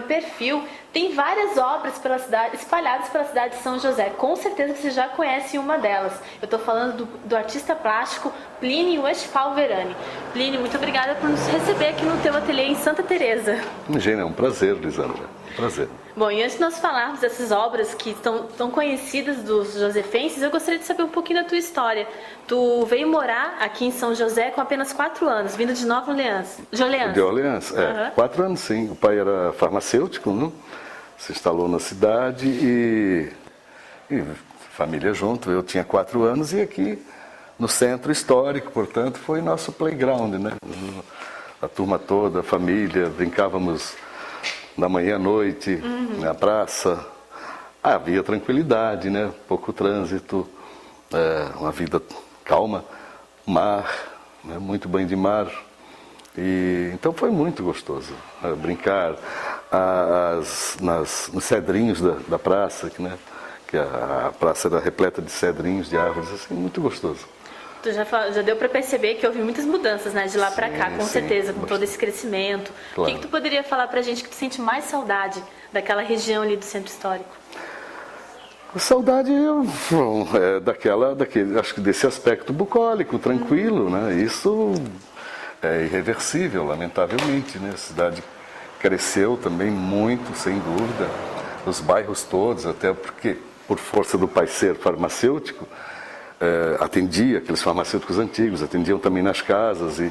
programa Perfil, tem várias obras pela cidade, espalhadas pela cidade de São José. Com certeza você já conhece uma delas. Eu estou falando do artista plástico Plínio Westphal Verani. Plínio, muito obrigada por nos receber aqui no teu ateliê em Santa Teresa. Imagina, é um prazer, Lisandra. Prazer. Bom, e antes de nós falarmos dessas obras que estão tão conhecidas dos josefenses, eu gostaria de saber um pouquinho da tua história. Tu veio morar aqui em São José com apenas 4 anos, vindo de Nova Orleans. De Orleans. De Orleans, é. Uhum. 4 anos, sim. O pai era farmacêutico, né? Se instalou na cidade e família junto. Eu tinha 4 anos e aqui no centro histórico, portanto, foi nosso playground, né? A turma toda, a família, brincávamos da manhã à noite, na praça. Havia tranquilidade, né? Pouco trânsito, uma vida calma, mar, né? Muito banho de mar. E então foi muito gostoso brincar nos cedrinhos da praça, né? Que a praça era repleta de cedrinhos, de árvores, assim, muito gostoso. Tu já deu para perceber que houve muitas mudanças, né, de lá para cá, com certeza, com todo esse crescimento. Claro. O que tu poderia falar pra gente que tu sente mais saudade daquela região ali do centro histórico? A saudade daquele, acho que desse aspecto bucólico, tranquilo, né? Isso é irreversível, lamentavelmente, né? A cidade cresceu também muito, sem dúvida. Os bairros todos, até porque por força do pai ser farmacêutico, atendia aqueles farmacêuticos antigos, atendiam também nas casas e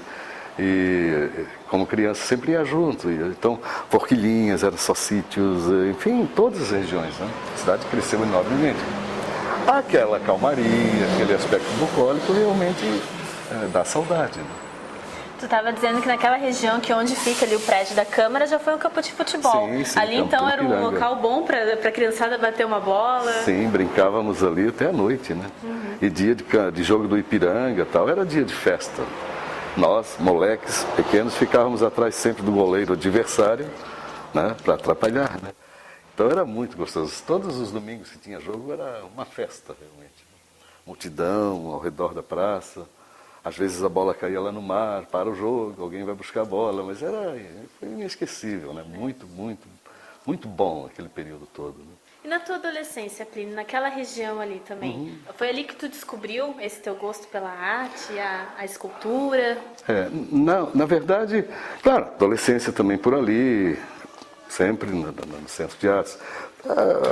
como criança sempre ia junto. Então, Forquilhinhas, eram só sítios, enfim, todas as regiões, né? A cidade cresceu enormemente. Aquela calmaria, aquele aspecto bucólico realmente dá saudade, né? Tu estava dizendo que naquela região, que onde fica ali o prédio da Câmara, já foi um campo de futebol. Sim, ali então era um local bom para a criançada bater uma bola. Sim, brincávamos ali até a noite, né? E dia de jogo do Ipiranga, tal, era dia de festa. Nós, moleques pequenos, ficávamos atrás sempre do goleiro adversário, né? Para atrapalhar, né? Então era muito gostoso. Todos os domingos que tinha jogo era uma festa, realmente. Multidão ao redor da praça. Às vezes a bola caía lá no mar, para o jogo, alguém vai buscar a bola, mas foi inesquecível, né? Muito, muito, muito bom aquele período todo, né? E na tua adolescência, Plínio, naquela região ali também, foi ali que tu descobriu esse teu gosto pela arte, a escultura? Na verdade, claro, adolescência também por ali, sempre no centro de artes.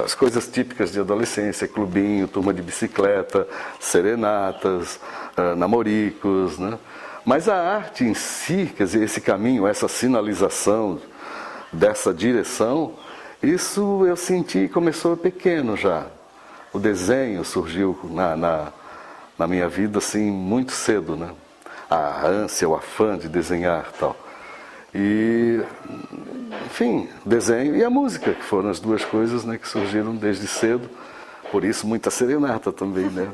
As coisas típicas de adolescência, clubinho, turma de bicicleta, serenatas, namoricos, né? Mas a arte em si, quer dizer, esse caminho, essa sinalização dessa direção, isso eu senti, começou pequeno já. O desenho surgiu na minha vida assim muito cedo, né? A ânsia, o afã de desenhar e tal. E, enfim, desenho e a música, que foram as duas coisas, né, que surgiram desde cedo. Por isso, muita serenata também, né?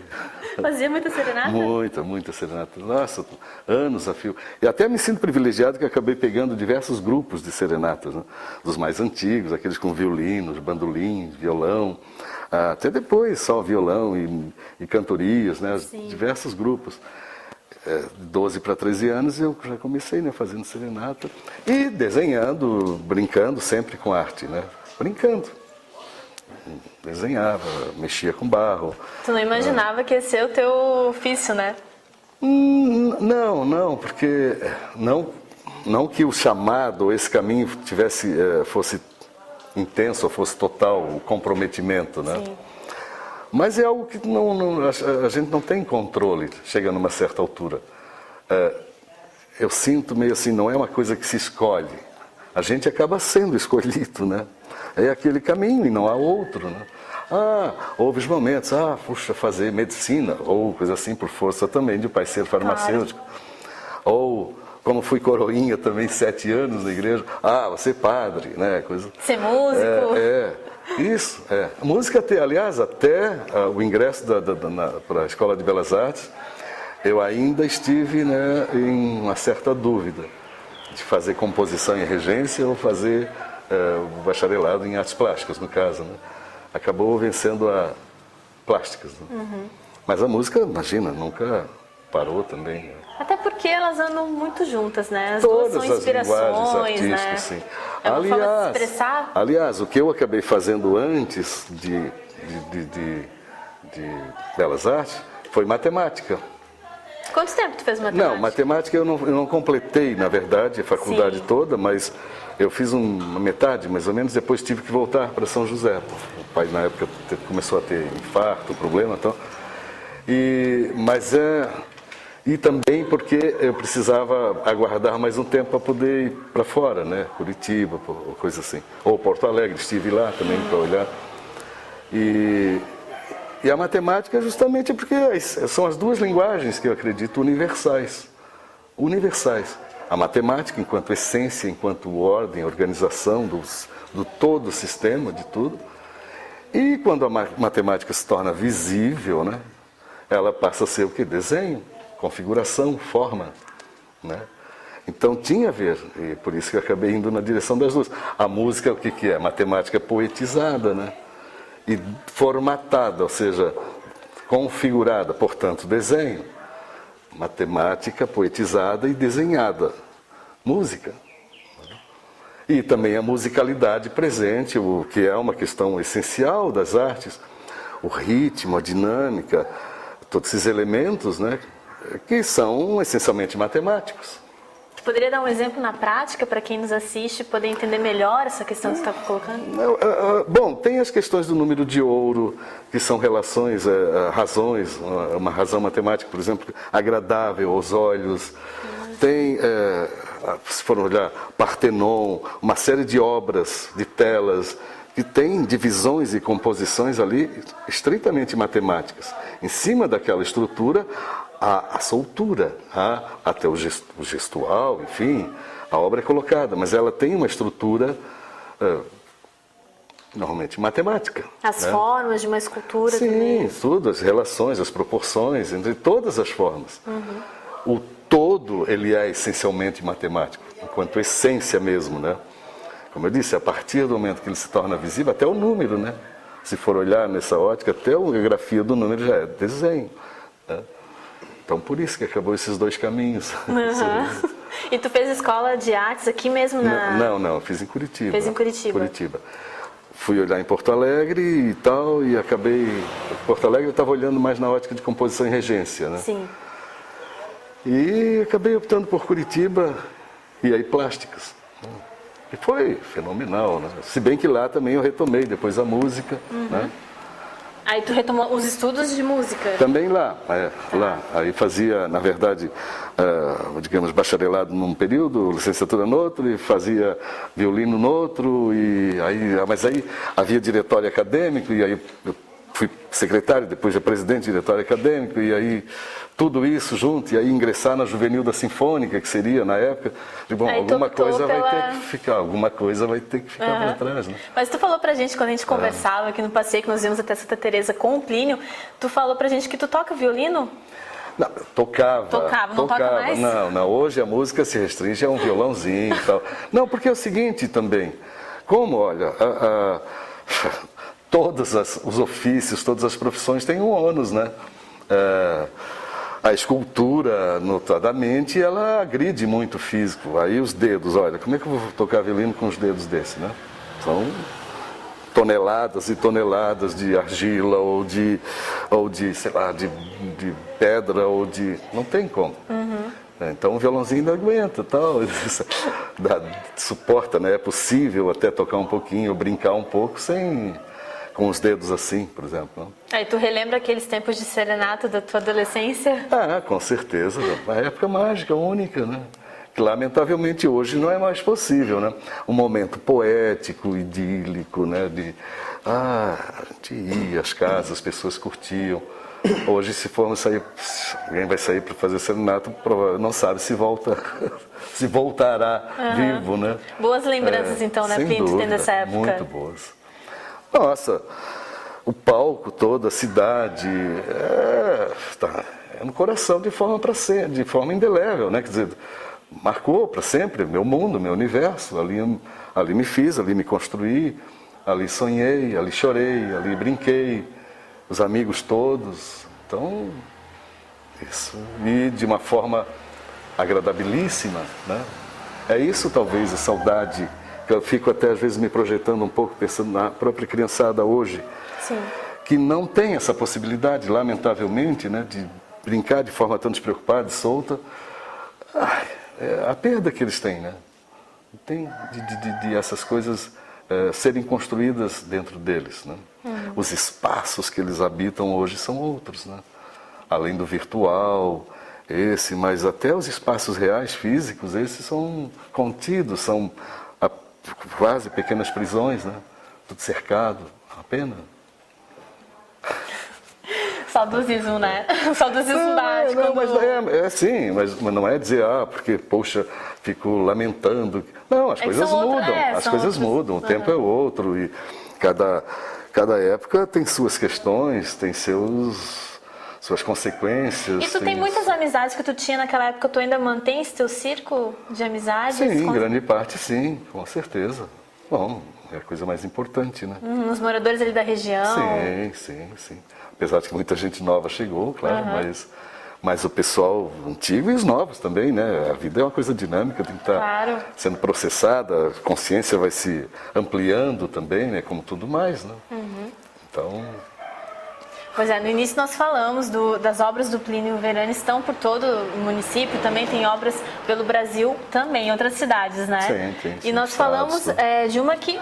Fazia muita serenata? Muita serenata. Nossa, anos a fio. E até me sinto privilegiado que acabei pegando diversos grupos de serenatas, né? Dos mais antigos, aqueles com violinos, bandolim, violão. Até depois só violão e cantorias, né? Diversos grupos. 12 para 13 anos eu já comecei, né, fazendo serenata e desenhando, brincando sempre com arte, né? Brincando. Desenhava, mexia com barro. Tu não imaginava que ia ser o teu ofício, né? Não, porque não que o chamado, esse caminho fosse intenso, ou fosse total, o comprometimento, né? Sim. Mas é algo que a gente não tem controle, chega numa certa altura. Eu sinto meio assim, não é uma coisa que se escolhe. A gente acaba sendo escolhido, né? É aquele caminho e não há outro, né? Houve os momentos, puxa, fazer medicina, ou coisa assim, por força também de o pai ser farmacêutico. Claro. Ou, como fui coroinha também, 7 anos na igreja, você é padre, né? Ser músico. Isso, música aliás, até o ingresso para a Escola de Belas Artes, eu ainda estive, né, em uma certa dúvida de fazer composição em regência ou fazer o bacharelado em artes plásticas, no caso, né? Acabou vencendo a plásticas, né? Mas a música, imagina, nunca parou também, né? Até porque elas andam muito juntas, né? As Todas duas são as linguagens inspirações, artísticas, né? sim. É uma forma de se expressar. Aliás, o que eu acabei fazendo antes de Belas Artes foi matemática. Quanto tempo tu fez matemática? Não, matemática eu não completei, na verdade, a faculdade Sim. toda, mas eu fiz uma metade, mais ou menos, depois tive que voltar para São José. O pai, na época, começou a ter infarto, problema, então. E também porque eu precisava aguardar mais um tempo para poder ir para fora, né? Curitiba, ou coisa assim. Ou Porto Alegre, estive lá também para olhar. E a matemática justamente porque são as duas linguagens que eu acredito universais. Universais. A matemática enquanto essência, enquanto ordem, organização do todo o sistema, de tudo. E quando a matemática se torna visível, né? Ela passa a ser o quê? Desenho, configuração, forma, né? Então tinha a ver, e por isso que eu acabei indo na direção das duas. A música, o que é? Matemática poetizada, né? E formatada, ou seja, configurada, portanto, desenho. Matemática poetizada e desenhada. Música. E também a musicalidade presente, o que é uma questão essencial das artes. O ritmo, a dinâmica, todos esses elementos, né, que são essencialmente matemáticos. Poderia dar um exemplo na prática para quem nos assiste poder entender melhor essa questão que você está colocando? Bom, tem as questões do número de ouro, que são relações, razões, uma razão matemática, por exemplo, agradável aos olhos. Tem, se for olhar, Partenon, uma série de obras, de telas, que tem divisões e composições ali estritamente matemáticas. Em cima daquela estrutura, a soltura, até o gestual, enfim, a obra é colocada, mas ela tem uma estrutura normalmente matemática. As né? formas de uma escultura Sim, também. tudo, as relações, as proporções, entre todas as formas. O todo, ele é essencialmente matemático, enquanto essência mesmo, né? Como eu disse, a partir do momento que ele se torna visível, até o número, né? Se for olhar nessa ótica, até a grafia do número já é desenho. Né? Então, por isso que acabou esses dois caminhos. E tu fez escola de artes aqui mesmo na... Não, fiz em Curitiba. Fez em Curitiba. Fui olhar em Porto Alegre e tal, e acabei... Porto Alegre eu estava olhando mais na ótica de composição e regência, né? Sim. E acabei optando por Curitiba e aí plásticas. E foi fenomenal, né? Se bem que lá também eu retomei depois a música, né? Aí tu retomou os estudos de música? Também lá, lá. Aí fazia, na verdade, digamos, bacharelado num período, licenciatura no outro, e fazia violino no outro, mas aí havia diretório acadêmico, e aí eu fui secretário, depois presidente do diretório acadêmico, e aí tudo isso junto, e aí ingressar na Juvenil da Sinfônica, que seria na época, e, bom, alguma coisa vai ter que ficar para trás, né? Mas tu falou pra gente, quando a gente conversava aqui no passeio, que nós íamos até Santa Teresa com o Plínio, tu falou pra gente que tu toca violino? Não, tocava, não toca mais? Não, hoje a música se restringe a um violãozinho e tal. Não, porque é o seguinte também, como, olha, todos os ofícios, todas as profissões têm um ônus, né? A escultura, notadamente, ela agride muito o físico. Aí os dedos, olha, como é que eu vou tocar violino com os dedos desses, né? São toneladas e toneladas de argila ou de sei lá, de pedra não tem como. Então o violãozinho não aguenta, tal, suporta, né? É possível até tocar um pouquinho, brincar um pouco com os dedos assim, por exemplo. Não? Aí tu relembra aqueles tempos de serenata da tua adolescência? Com certeza. Uma época mágica, única, né? Que lamentavelmente hoje não é mais possível, né? Um momento poético, idílico, né? A gente ia às casas, as pessoas curtiam. Hoje, se formos sair, alguém vai sair para fazer serenata, não sabe se voltará vivo, né? Boas lembranças, então, né, Plínio, tendo essa época? Muito boas. Nossa, o palco todo, a cidade, é no coração de forma indelével, né? Quer dizer, marcou para sempre meu mundo, meu universo. Ali me fiz, ali me construí, ali sonhei, ali chorei, ali brinquei, os amigos todos. Então, isso. E de uma forma agradabilíssima, né? É isso talvez a saudade, que eu fico até às vezes me projetando um pouco, pensando na própria criançada hoje, Sim. que não tem essa possibilidade, lamentavelmente, né, de brincar de forma tão despreocupada e solta. É a perda que eles têm, né? Tem de essas coisas serem construídas dentro deles, né? Os espaços que eles habitam hoje são outros, né? Além do virtual, mas até os espaços reais, físicos, esses são contidos, são quase pequenas prisões, né? Tudo cercado, a pena. Saudosismo, né? Saudosismo da arte. Não, mas sim, mas não é dizer, porque, poxa, fico lamentando. Não, as coisas mudam, as coisas mudam, o tempo é outro, e cada época tem suas questões, tem suas consequências. E tu tem muitas amizades que tu tinha naquela época, tu ainda mantém esse teu círculo de amizades? Sim, grande parte sim, com certeza. Bom, é a coisa mais importante, né? Os moradores ali da região? Sim. Apesar de que muita gente nova chegou, claro, mas o pessoal antigo e os novos também, né? A vida é uma coisa dinâmica, tem que estar sendo processada, a consciência vai se ampliando também, né? Como tudo mais, né? Então... Pois é, no início nós falamos das obras do Plínio Verani, estão por todo o município, também tem obras pelo Brasil, também em outras cidades, né? Sim, e nós falamos de uma que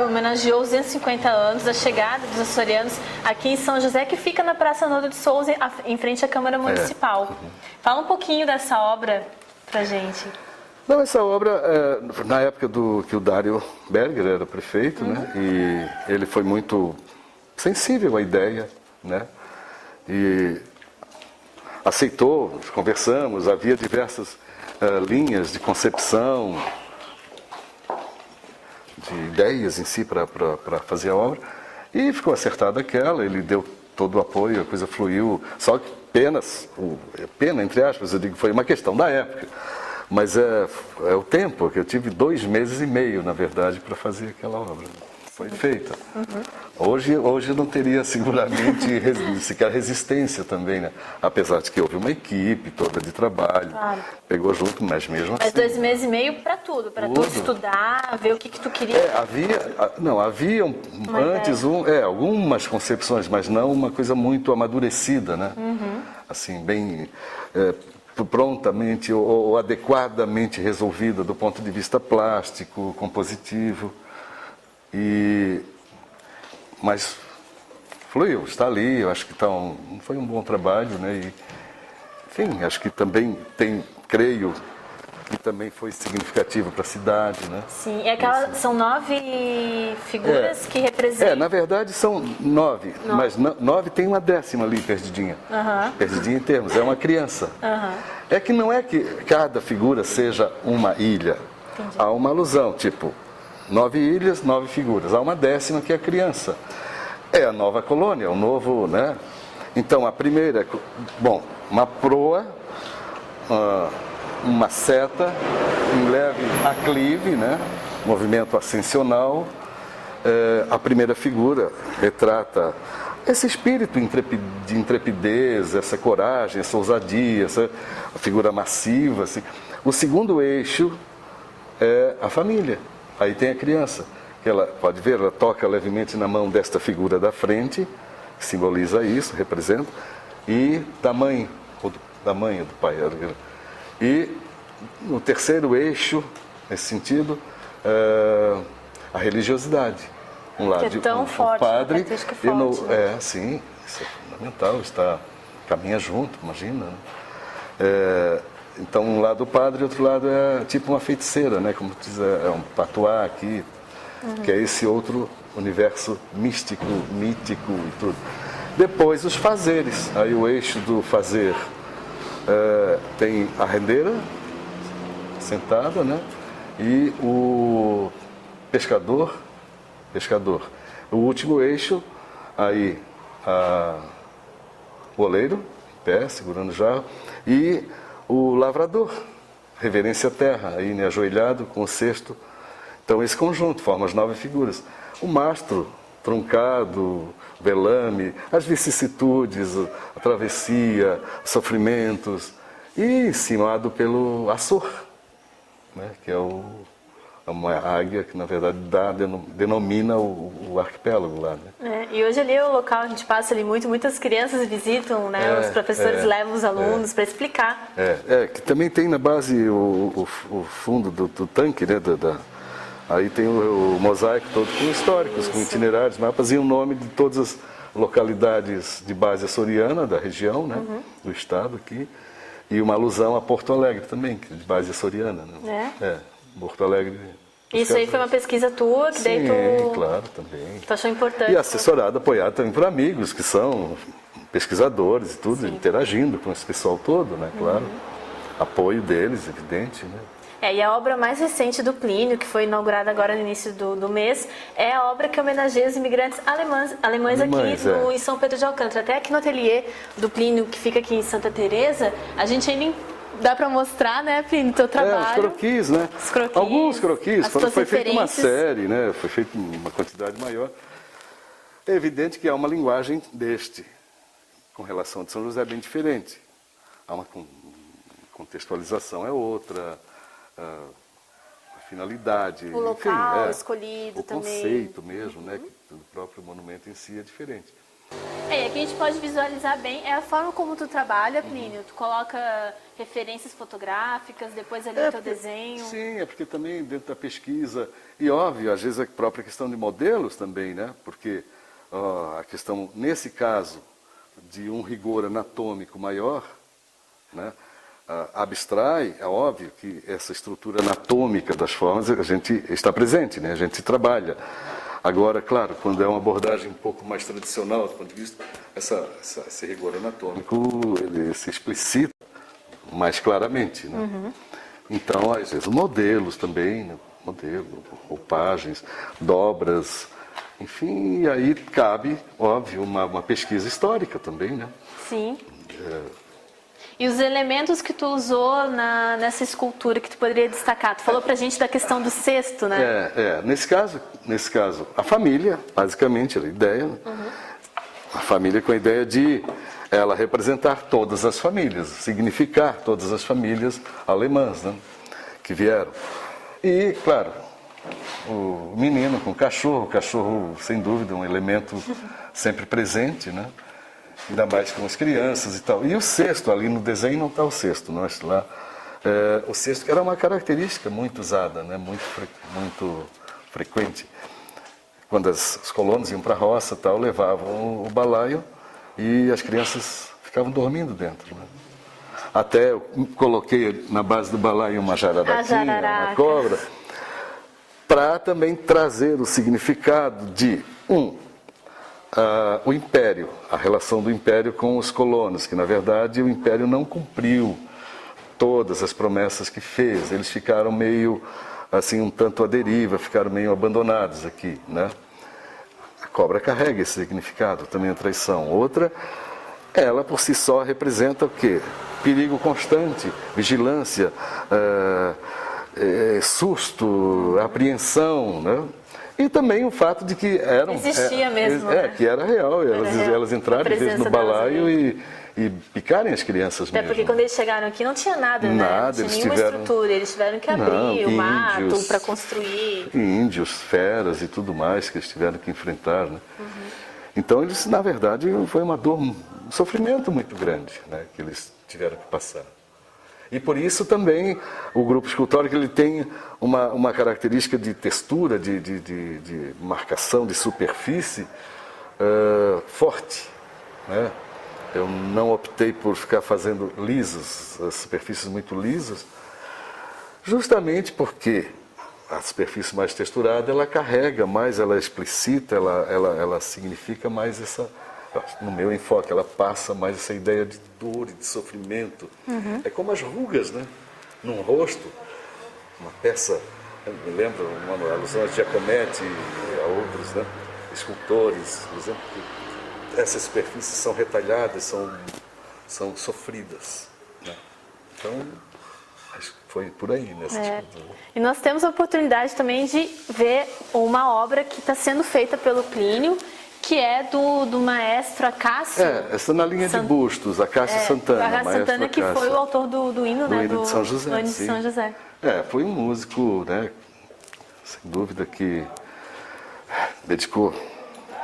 homenageou os 250 anos da chegada dos açorianos aqui em São José, que fica na Praça Naldo de Souza, em frente à Câmara Municipal. Fala um pouquinho dessa obra pra gente. Não, essa obra, na época que o Dário Berger era prefeito, né? E ele foi muito sensível à ideia, né? E aceitou, conversamos, havia diversas linhas de concepção, de ideias em si para fazer a obra, e ficou acertada aquela, ele deu todo o apoio, a coisa fluiu, só que pena, entre aspas, eu digo, foi uma questão da época, mas é o tempo, que eu tive 2 meses e meio, na verdade, para fazer aquela obra. Foi feita. Hoje não teria seguramente sequer resistência também, né? Apesar de que houve uma equipe toda de trabalho, pegou junto, mas mesmo assim... Mas 2 meses e meio para tudo, para tu estudar, ver o que tu queria. Havia antes algumas concepções, mas não uma coisa muito amadurecida, né? Assim, bem... prontamente ou adequadamente resolvida do ponto de vista plástico, compositivo. Mas fluiu, está ali, eu acho que foi um bom trabalho, né? E, enfim, acho que também creio que também foi significativo para a cidade, né? Sim, são 9 figuras que representam... na verdade são 9, mas 9 tem uma 10ª ali perdidinha. Perdidinha em termos, é uma criança. É que não é que cada figura seja uma ilha. Entendi. Há uma alusão, tipo... 9 ilhas, 9 figuras. Há uma 10ª que é a criança. É a nova colônia, o novo, né? Então, a primeira, uma proa, uma seta, em leve aclive, né? Movimento ascensional. A primeira figura retrata esse espírito de intrepidez, essa coragem, essa ousadia, essa figura massiva. Assim. O segundo eixo é a família. Aí tem a criança, que ela pode ver, ela toca levemente na mão desta figura da frente, que simboliza isso, representa, e da mãe ou do pai. E no terceiro eixo, nesse sentido, a religiosidade. Um lado que é tão forte, padre, sim, isso é fundamental, caminha junto, imagina. Então, um lado o padre, outro lado é tipo uma feiticeira, né? Como diz, é um patuá aqui, que é esse outro universo místico, mítico e tudo. Depois, os fazeres. Aí o eixo do fazer tem a rendeira sentada, né? E o pescador. O último eixo, aí o oleiro, em pé, segurando o jarro, e o lavrador, reverência à terra, aí, né, ajoelhado com o cesto. Então, esse conjunto forma as 9 figuras. O mastro, truncado, velame, as vicissitudes, a travessia, sofrimentos. e encimado pelo Açor, né? Que é uma águia que, na verdade, denomina o arquipélago lá, né? E hoje ali é o local, a gente passa ali muitas crianças visitam, né? Os professores levam os alunos para explicar. Que também tem na base o fundo do tanque, né? Aí tem o mosaico todo com históricos, com itinerários, mapas e o nome de todas as localidades de base açoriana da região, né? Do estado aqui. E uma alusão a Porto Alegre também, que é de base açoriana, né? Porto Alegre. Isso aí foi uma pesquisa tua, que daí claro, também. Tu achou importante. E assessorada, apoiada também por amigos que são pesquisadores e tudo, interagindo com esse pessoal todo, né? Claro. Apoio deles, evidente, né? E a obra mais recente do Plínio, que foi inaugurada agora no início do mês, é a obra que homenageia os imigrantes alemães aqui em São Pedro de Alcântara. Até aqui no ateliê do Plínio, que fica aqui em Santa Teresa, a gente ainda dá para mostrar, né, Plínio, teu trabalho. Os croquis, né? Os croquis, alguns croquis. Foi feita uma referências. série, né? Foi feita uma quantidade maior. É evidente que há uma linguagem com relação a São José bem diferente. Há uma contextualização, é outra. A finalidade, o local escolhido o também. O conceito mesmo, né? Do próprio monumento em si é diferente. E aqui a gente pode visualizar bem a forma como tu trabalha, Plínio. Tu coloca referências fotográficas, depois ali o teu desenho. Sim, é porque também dentro da pesquisa, e óbvio, às vezes a própria questão de modelos também, né? Porque a questão, nesse caso, de um rigor anatômico maior, né? Abstrai, é óbvio que essa estrutura anatômica das formas a gente está presente, né? A gente trabalha. Agora, claro, quando é uma abordagem um pouco mais tradicional do ponto de vista, esse rigor anatômico ele se explicita mais claramente, né? Então, às vezes, modelos também, né? Roupagens, dobras, enfim, e aí cabe, óbvio, uma pesquisa histórica também, né? Sim. E os elementos que tu usou nessa escultura que tu poderia destacar? Tu falou pra gente da questão do cesto, né? Nesse caso, a família, basicamente, era a ideia. A família com a ideia de ela representar todas as famílias, significar todas as famílias alemãs, né, que vieram. E, claro, o menino com o cachorro, sem dúvida, um elemento sempre presente, né? Ainda mais com as crianças e tal. E o cesto, ali no desenho não está o cesto, nós lá. O cesto que era uma característica muito usada, né? Muito frequente. Quando os colonos iam para a roça, tal, levavam o balaio e as crianças ficavam dormindo dentro, né? Até eu coloquei na base do balaio uma jararaquinha, uma cobra, para também trazer o significado de o Império, a relação do Império com os colonos, que na verdade o Império não cumpriu todas as promessas que fez, eles ficaram meio, assim, um tanto à deriva, ficaram meio abandonados aqui, né? A cobra carrega esse significado, também a traição. Outra, ela por si só representa o quê? Perigo constante, vigilância, susto, apreensão, né? E também o fato de que existia mesmo, né? Que era real, elas entraram no balaio e picarem as crianças mesmo. Até porque quando eles chegaram aqui não tinha nada, né? Não tinha nenhuma estrutura, eles tiveram que abrir o mato para construir. Índios, feras e tudo mais que eles tiveram que enfrentar, né? Então eles, na verdade, foi uma dor, um sofrimento muito grande, né, que eles tiveram que passar. E por isso também o grupo escultórico ele tem uma característica de textura, de marcação, de superfície forte, né? Eu não optei por ficar fazendo lisos, as superfícies muito lisas, justamente porque a superfície mais texturada ela carrega mais, ela explicita, ela significa mais essa... No meu enfoque, ela passa mais essa ideia de dor e de sofrimento. É como as rugas, né? Num rosto, uma peça, eu me lembro, uma alusão a Giacometti e a outros, né? Escultores, por exemplo, que essas superfícies são retalhadas, são sofridas, né? Então, acho que foi por aí nessa escultura. E nós temos a oportunidade também de ver uma obra que está sendo feita pelo Plínio, que é do maestro Acácio. Essa na linha de bustos, Acácio Santana. Acácio Santana, que foi o autor do hino, do né? hino de São José. Do hino de São José. Foi um músico, né? Sem dúvida que dedicou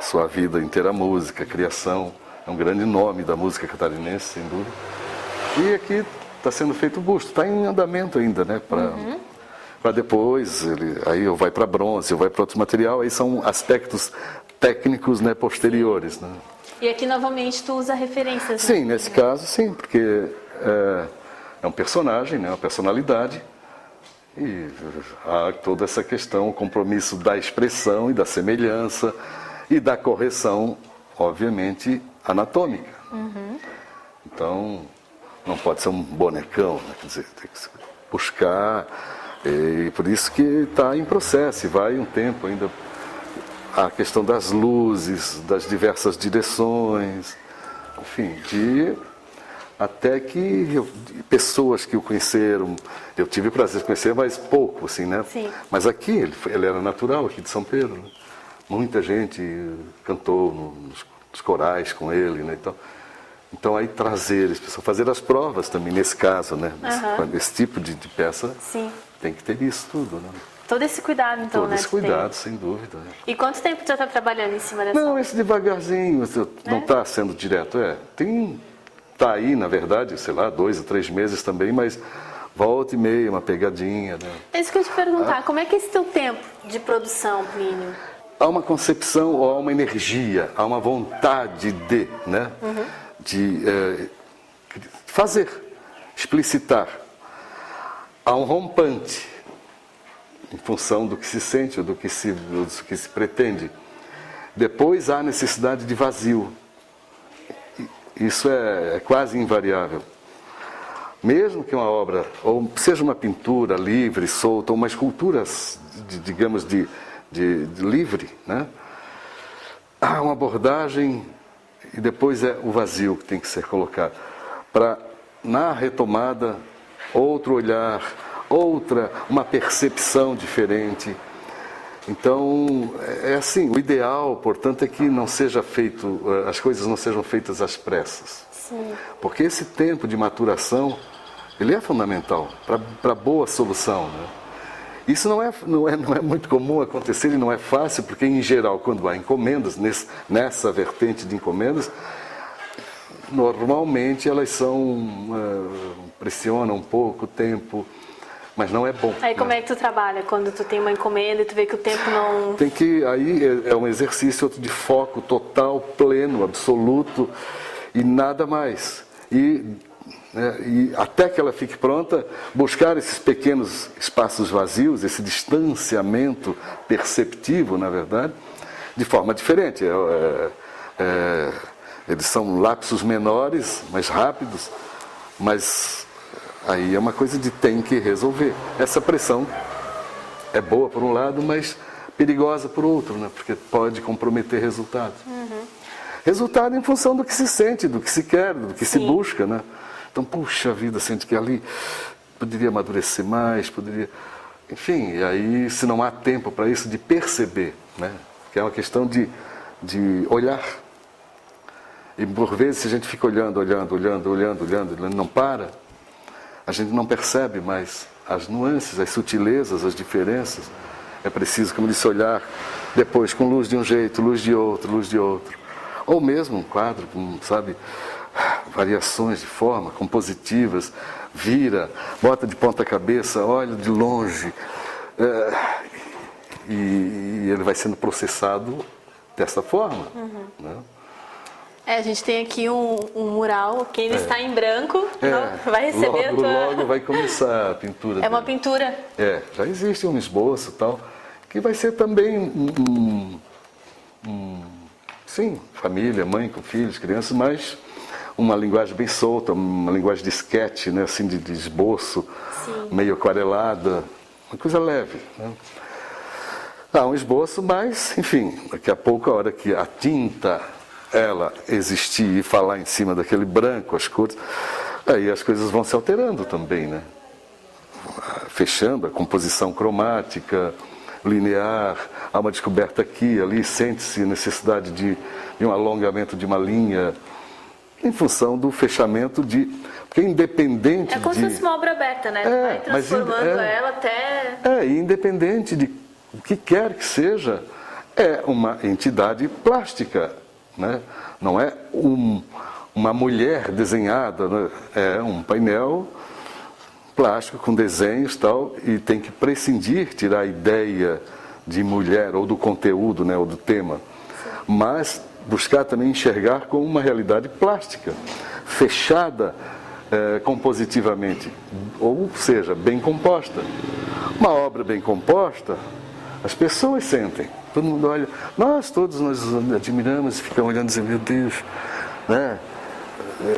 sua vida inteira à música, à criação. É um grande nome da música catarinense, sem dúvida. E aqui está sendo feito o busto, está em andamento ainda, né? Para depois, aí ou vai para bronze, ou vai para outro material, aí são aspectos técnicos, né, posteriores. Né? E aqui novamente tu usa referências, Sim, né? nesse caso sim, porque é um personagem, né, uma personalidade, e há toda essa questão, o compromisso da expressão e da semelhança e da correção, obviamente, anatômica. Então, não pode ser um bonecão, né? Quer dizer, tem que buscar, e por isso que está em processo, e vai um tempo ainda. A questão das luzes, das diversas direções, enfim, até que pessoas que o conheceram, eu tive o prazer de conhecer, mas pouco, assim, né? Sim. Mas aqui, ele era natural, aqui de São Pedro, né? Muita gente cantou nos corais com ele, né? Então aí trazer, fazer as provas também, nesse caso, né? Esse tipo de peça, Sim. Tem que ter isso tudo, né? Todo esse cuidado, então, Todo né? esse cuidado, sem dúvida. E quanto tempo tu já está trabalhando em cima dessa? Não, esse devagarzinho, não está sendo direto. Está aí, na verdade, sei lá, 2 a 3 meses também, mas volta e meia, uma pegadinha. Né? É isso que eu ia te perguntar. Como é que é esse teu tempo de produção, Plínio? Há uma concepção, ou há uma energia, há uma vontade né? De fazer, explicitar. Há um rompante. Em função do que se sente ou do que se pretende. Depois há a necessidade de vazio. Isso é quase invariável. Mesmo que uma obra, ou seja uma pintura livre, solta, ou uma escultura, digamos, de livre, né? Há uma abordagem e depois é o vazio que tem que ser colocado. Para, na retomada, outro olhar, uma percepção diferente. Então, é assim, o ideal, portanto, é que não seja feito, as coisas não sejam feitas às pressas. Sim. Porque esse tempo de maturação, ele é fundamental para boa solução. Né? Isso não é muito comum acontecer e não é fácil, porque, em geral, quando há encomendas, nessa vertente de encomendas, normalmente elas pressionam um pouco o tempo, mas não é bom. Aí como é que tu trabalha? Quando tu tem uma encomenda e tu vê que o tempo não... Aí é um exercício de foco total, pleno, absoluto e nada mais. E até que ela fique pronta, buscar esses pequenos espaços vazios, esse distanciamento perceptivo, na verdade, de forma diferente. Eles são lapsos menores, mais rápidos, mas aí é uma coisa de tem que resolver. Essa pressão é boa por um lado, mas perigosa por outro, né? Porque pode comprometer resultados. Resultado em função do que se sente, do que se quer, do que se busca, né? Então, puxa vida, sente que ali poderia amadurecer mais, poderia... Enfim, e aí, se não há tempo para isso, de perceber, né? Que é uma questão de olhar. E por vezes, se a gente fica olhando, não para, a gente não percebe mais as nuances, as sutilezas, as diferenças. É preciso, como disse, olhar depois com luz de um jeito, luz de outro. Ou mesmo um quadro com, sabe, variações de forma, compositivas, vira, bota de ponta cabeça, olha de longe. E ele vai sendo processado dessa forma. Né? A gente tem aqui um mural, que ainda está em branco, vai receber logo vai começar a pintura. É uma pintura. Já existe um esboço e tal, que vai ser também sim, família, mãe com filhos, crianças, mas uma linguagem bem solta, uma linguagem de sketch, né, assim, de esboço, meio aquarelada, uma coisa leve. Né? Um esboço, mas, enfim, daqui a pouco, a hora que a tinta ela existir e falar em cima daquele branco, as cores, aí as coisas vão se alterando também, né? Fechando a composição cromática, linear, há uma descoberta aqui, ali, sente-se necessidade de um alongamento de uma linha, em função do fechamento de... Porque independente É como se fosse uma obra aberta, né? Vai transformando ela até... E independente de o que quer que seja, é uma entidade plástica, né? Não é uma mulher desenhada, né? É um painel plástico com desenhos e tal, e tem que prescindir, tirar a ideia de mulher, ou do conteúdo, né? Ou do tema. Sim. Mas buscar também enxergar como uma realidade plástica, fechada compositivamente, ou seja, bem composta. Uma obra bem composta, as pessoas sentem, todo mundo olha, nós admiramos e ficamos olhando e dizendo, meu Deus, né?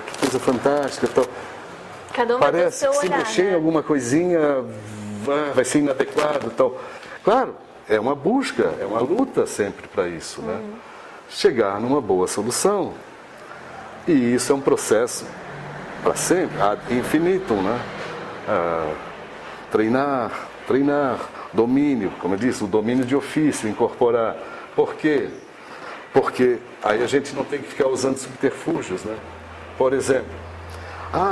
Que coisa fantástica, tal. Cada um parece que se olhar, mexer né? em alguma coisinha vai ser inadequado, tal. Claro, é uma busca, é uma luta sempre para isso, né? Chegar numa boa solução. E isso é um processo para sempre, ad infinitum, né? Treinar, domínio, como eu disse, o domínio de ofício, incorporar. Por quê? Porque aí a gente não tem que ficar usando subterfúgios, né? Por exemplo,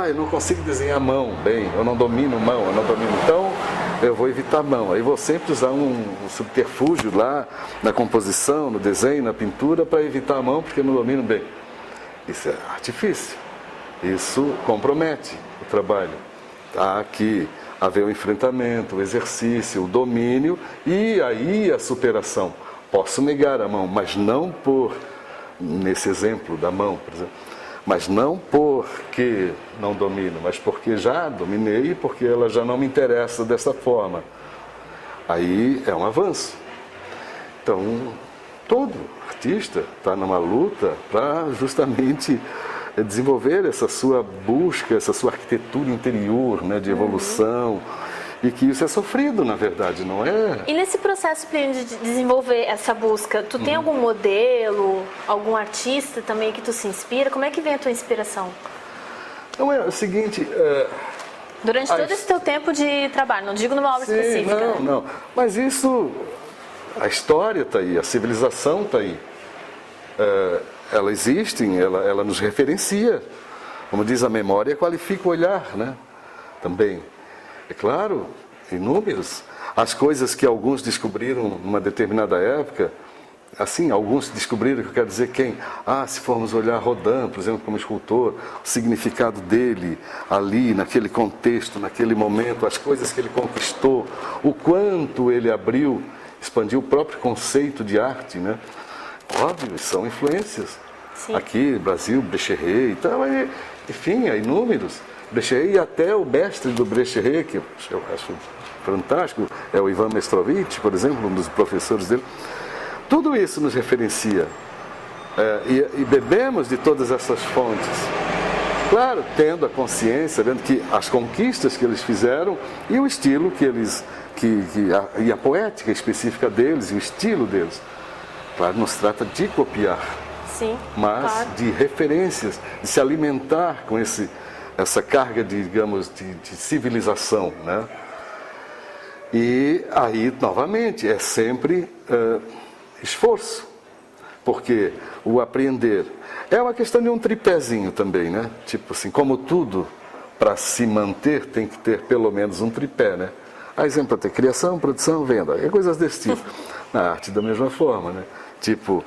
eu não consigo desenhar mão bem, eu não domino mão, então eu vou evitar mão. Aí vou sempre usar um subterfúgio lá na composição, no desenho, na pintura, para evitar a mão, porque eu não domino bem. Isso é artifício, isso compromete o trabalho. Há que haver o enfrentamento, o exercício, o domínio e aí a superação. Posso negar a mão, mas não nesse exemplo da mão, por exemplo, mas não porque não domino, mas porque já dominei e porque ela já não me interessa dessa forma. Aí é um avanço. Então, todo artista está numa luta para justamente desenvolver essa sua busca, essa sua arquitetura interior, né, de evolução, e que isso é sofrido, na verdade, não é? E nesse processo de desenvolver essa busca, tu tem algum modelo, algum artista também que tu se inspira? Como é que vem a tua inspiração? Não, é o seguinte... Durante todo esse teu tempo de trabalho, não digo numa obra específica. Não. Mas isso... A história está aí, a civilização está aí. Ela existe, ela nos referencia. Como diz a memória, qualifica o olhar, né? Também. É claro, inúmeros. As coisas que alguns descobriram numa determinada época, assim, alguns descobriram, que eu quero dizer quem? Se formos olhar Rodin, por exemplo, como escultor, o significado dele ali, naquele contexto, naquele momento, as coisas que ele conquistou, o quanto ele abriu, expandiu o próprio conceito de arte, né? Óbvio, são influências. Sim. Aqui, Brasil, Brecheret, então, enfim, há inúmeros. Brecheret e até o mestre do Brecheret, que eu acho fantástico, é o Ivan Mestrovitch, por exemplo, um dos professores dele. Tudo isso nos referencia. E bebemos de todas essas fontes. Claro, tendo a consciência, vendo que as conquistas que eles fizeram e o estilo que eles... e a poética específica deles e o estilo deles. Claro, não se trata de copiar, sim, mas claro, de referências, de se alimentar com essa carga, digamos, de civilização, né? E aí, novamente, é sempre esforço, porque o aprender é uma questão de um tripézinho também, né? Tipo assim, como tudo, para se manter, tem que ter pelo menos um tripé, né? A exemplo, ter criação, produção, venda, coisas desse tipo. Na arte da mesma forma, né? Tipo,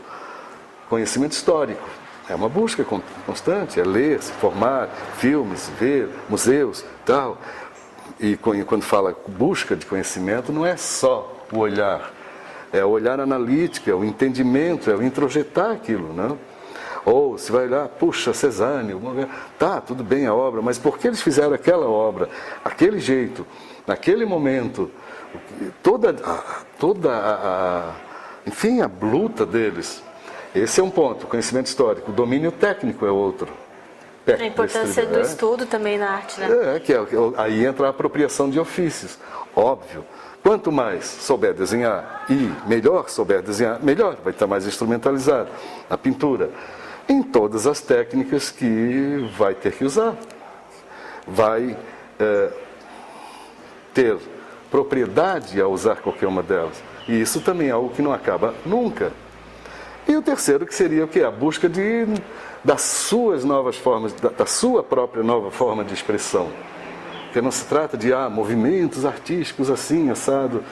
conhecimento histórico. É uma busca constante, é ler, se formar, filmes, ver, museus, tal. E quando fala busca de conhecimento, não é só o olhar. É o olhar analítico, é o entendimento, é o introjetar aquilo, né? Ou se vai olhar, puxa, Cézanne, tá, tudo bem a obra, mas por que eles fizeram aquela obra, aquele jeito, naquele momento, enfim, a luta deles. Esse é um ponto, o conhecimento histórico. O domínio técnico é outro. A importância do estudo também na arte, né? Aí entra a apropriação de ofícios. Óbvio. Quanto mais souber desenhar e melhor souber desenhar, melhor, vai estar mais instrumentalizado. A pintura, em todas as técnicas que vai ter que usar. Vai ter propriedade a usar qualquer uma delas. E isso também é algo que não acaba nunca. E o terceiro, que seria o quê? A busca das suas novas formas, da sua própria nova forma de expressão. Porque não se trata de movimentos artísticos assim, assado.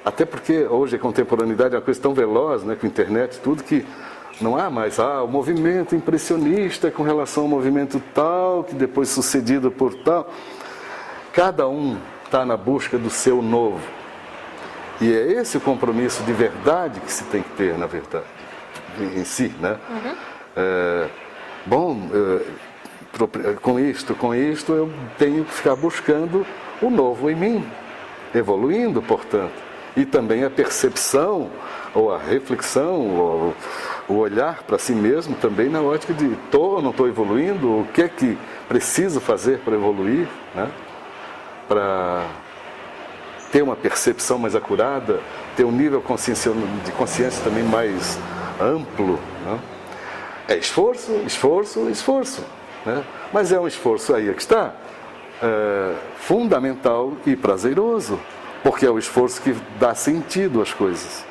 Até porque hoje a contemporaneidade é uma coisa tão veloz, né, com a internet e tudo, que não há mais o movimento impressionista com relação ao movimento tal, que depois sucedido por tal. Cada um está na busca do seu novo. E é esse o compromisso de verdade que se tem que ter, na verdade, em si, né? Com isto eu tenho que ficar buscando o novo em mim, evoluindo, portanto. E também a percepção, ou a reflexão, ou o olhar para si mesmo também na ótica de estou ou não estou evoluindo, o que é que preciso fazer para evoluir, né? Para ter uma percepção mais acurada, ter um nível de consciência também mais amplo, né? É esforço, esforço, esforço, né? Mas é um esforço aí que está fundamental e prazeroso, porque é o esforço que dá sentido às coisas.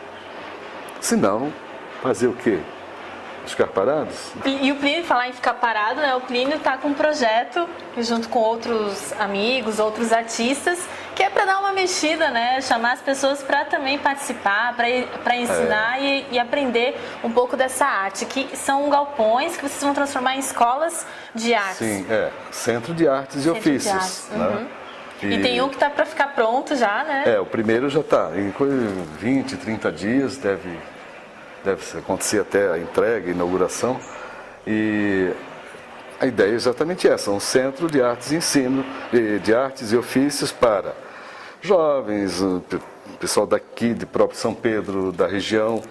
Se não, fazer o quê? Ficar parados? E o Plínio, falar em ficar parado, né? O Plínio está com um projeto junto com outros amigos, outros artistas, que é para dar uma mexida, né? Chamar as pessoas para também participar, para ensinar e aprender um pouco dessa arte, que são galpões que vocês vão transformar em escolas de artes. Sim, Centro de Artes e Ofícios. Né? E tem um que está para ficar pronto já, né? O primeiro já está, em 20, 30 dias deve acontecer até a entrega, a inauguração. E a ideia é exatamente essa, um centro de artes e ensino, de artes e ofícios para jovens, o pessoal daqui, de próprio São Pedro, da região,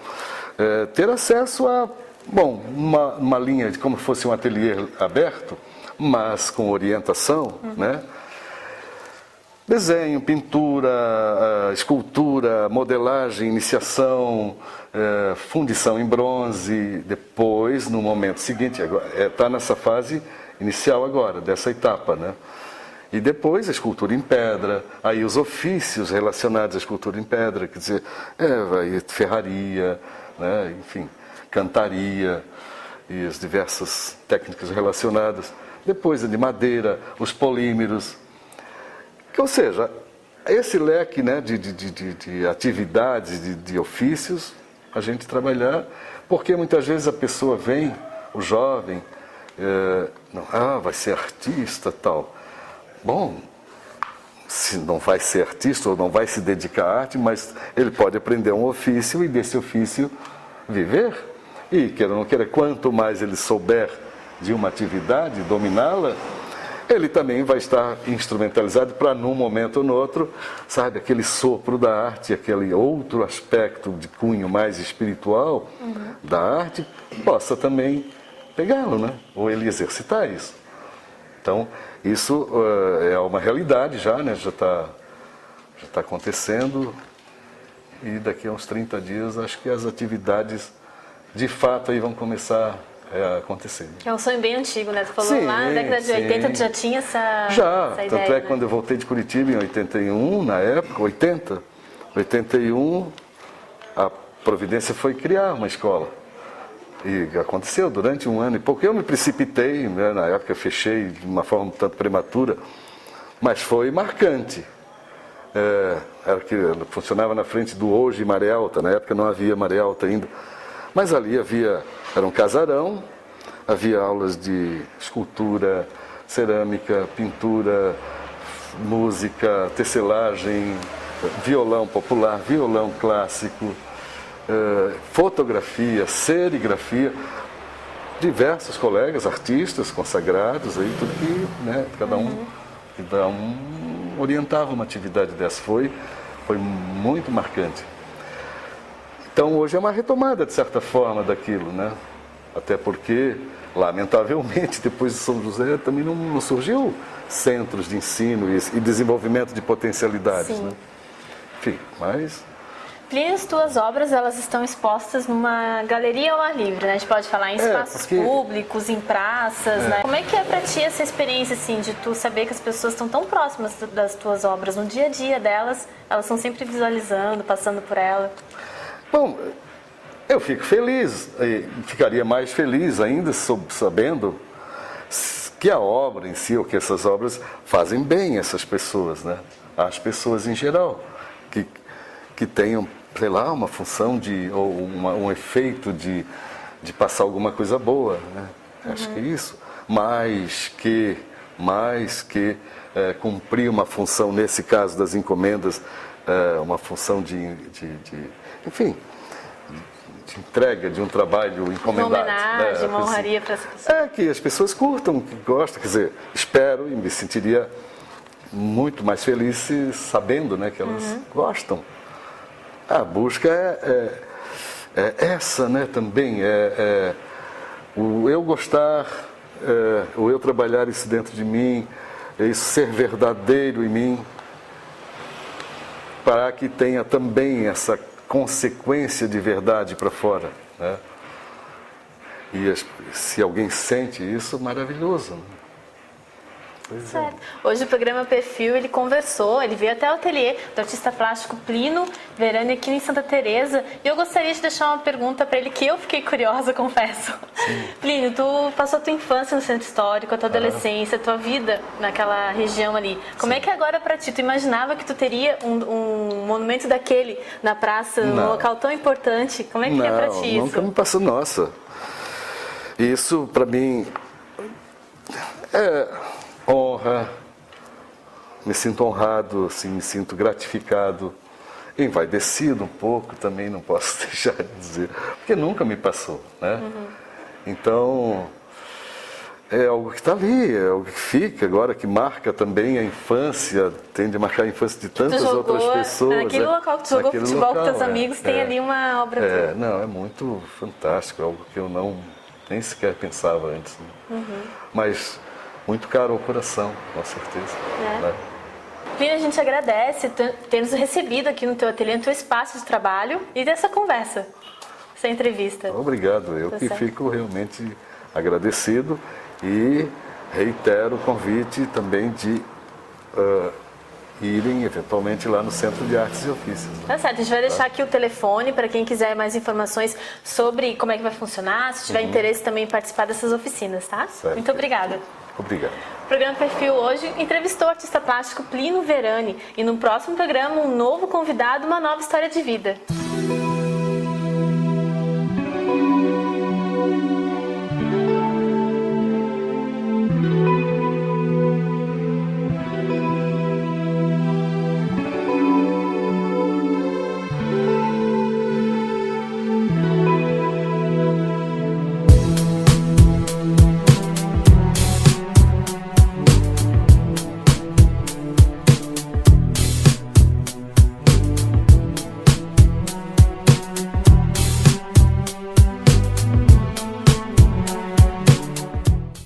ter acesso a, uma linha de como se fosse um ateliê aberto, mas com orientação, né? Desenho, pintura, escultura, modelagem, iniciação, fundição em bronze. Depois, no momento seguinte, está nessa fase inicial agora, dessa etapa, né? E depois a escultura em pedra, aí os ofícios relacionados à escultura em pedra, quer dizer, ferraria, né? Enfim, cantaria e as diversas técnicas relacionadas. Depois a de madeira, os polímeros. Ou seja, esse leque, né, de atividades, de ofícios, a gente trabalhar, porque muitas vezes a pessoa vem, o jovem, vai ser artista, tal. Bom, se não vai ser artista ou não vai se dedicar à arte, mas ele pode aprender um ofício e desse ofício viver. E, queira ou não queira, quanto mais ele souber de uma atividade, dominá-la, ele também vai estar instrumentalizado para, num momento ou no outro, sabe, aquele sopro da arte, aquele outro aspecto de cunho mais espiritual da arte, possa também pegá-lo, né? Ou ele exercitar isso. Então, isso é uma realidade já, né? Já está acontecendo, e daqui a uns 30 dias acho que as atividades de fato aí vão começar acontecer. É um sonho bem antigo, né? Você falou lá na década de 80 já tinha essa ideia. Tanto é que quando eu voltei de Curitiba em 81, na época, 81, a providência foi criar uma escola. E aconteceu durante um ano e pouco. Eu me precipitei, né? Na época fechei de uma forma um tanto prematura, mas foi marcante. Era que funcionava na frente do hoje Maré Alta, na época não havia Maré Alta ainda. Mas ali era um casarão, havia aulas de escultura, cerâmica, pintura, música, tecelagem, violão popular, violão clássico, fotografia, serigrafia, diversos colegas, artistas consagrados, aí, tudo que, né, cada um orientava uma atividade dessa. Foi muito marcante. Então hoje é uma retomada, de certa forma, daquilo, né? Até porque, lamentavelmente, depois de São José também não surgiu centros de ensino e desenvolvimento de potencialidades, né? Enfim, mas Plínio, as tuas obras, elas estão expostas numa galeria ao ar livre, né? A gente pode falar em espaços públicos, em praças, né? Como é que é pra ti essa experiência, assim, de tu saber que as pessoas estão tão próximas das tuas obras, no dia a dia delas, elas estão sempre visualizando, passando por ela? Bom, eu fico feliz, e ficaria mais feliz ainda sabendo que a obra em si, ou que essas obras fazem bem essas pessoas, né? As pessoas em geral, que tenham, sei lá, uma função ou um efeito de passar alguma coisa boa, né? Acho que é isso. Mais que cumprir uma função, nesse caso das encomendas, uma função enfim, de entrega de um trabalho encomendado. Uma homenagem, uma honraria para essa pessoa. Que as pessoas curtam, que gostam, quer dizer, espero e me sentiria muito mais feliz sabendo, né, que elas gostam. A busca é essa, né, também, o eu gostar, o eu trabalhar isso dentro de mim, isso ser verdadeiro em mim, para que tenha também essa consequência de verdade para fora, né? E se alguém sente isso, maravilhoso, né? Certo. Hoje o programa Perfil, ele conversou, ele veio até o ateliê do artista plástico Plínio Verani aqui em Santa Teresa, e eu gostaria de deixar uma pergunta para ele que eu fiquei curiosa, confesso. Plínio, tu passou a tua infância no centro histórico, a tua adolescência, a tua vida naquela região ali. Como é que agora para ti? Tu imaginava que tu teria um monumento daquele na praça, num local tão importante? Como é que é para ti isso? Nunca me passou, nossa. Isso para mim é honra, me sinto honrado, assim, me sinto gratificado, envaidecido um pouco também, não posso deixar de dizer, porque nunca me passou, né? Então, é algo que está ali, é algo que fica agora, que marca também a infância, tende a marcar a infância de tantas outras pessoas. Naquele local que tu jogou futebol com teus amigos, tem ali uma obra tua. Não, é muito fantástico, é algo que eu nem sequer pensava antes, né? Mas muito caro ao coração, com certeza. Né? Plínio, a gente agradece ter nos recebido aqui no teu ateliê, no teu espaço de trabalho e dessa conversa, essa entrevista. Obrigado, eu que fico realmente agradecido e reitero o convite também de irem eventualmente lá no Centro de Artes e Ofícios. Tá certo, a gente vai deixar aqui o telefone para quem quiser mais informações sobre como é que vai funcionar, se tiver interesse também em participar dessas oficinas, tá? Certo. Muito obrigada. Obrigado. O programa Perfil hoje entrevistou o artista plástico Plínio Verani e no próximo programa um novo convidado, uma nova história de vida.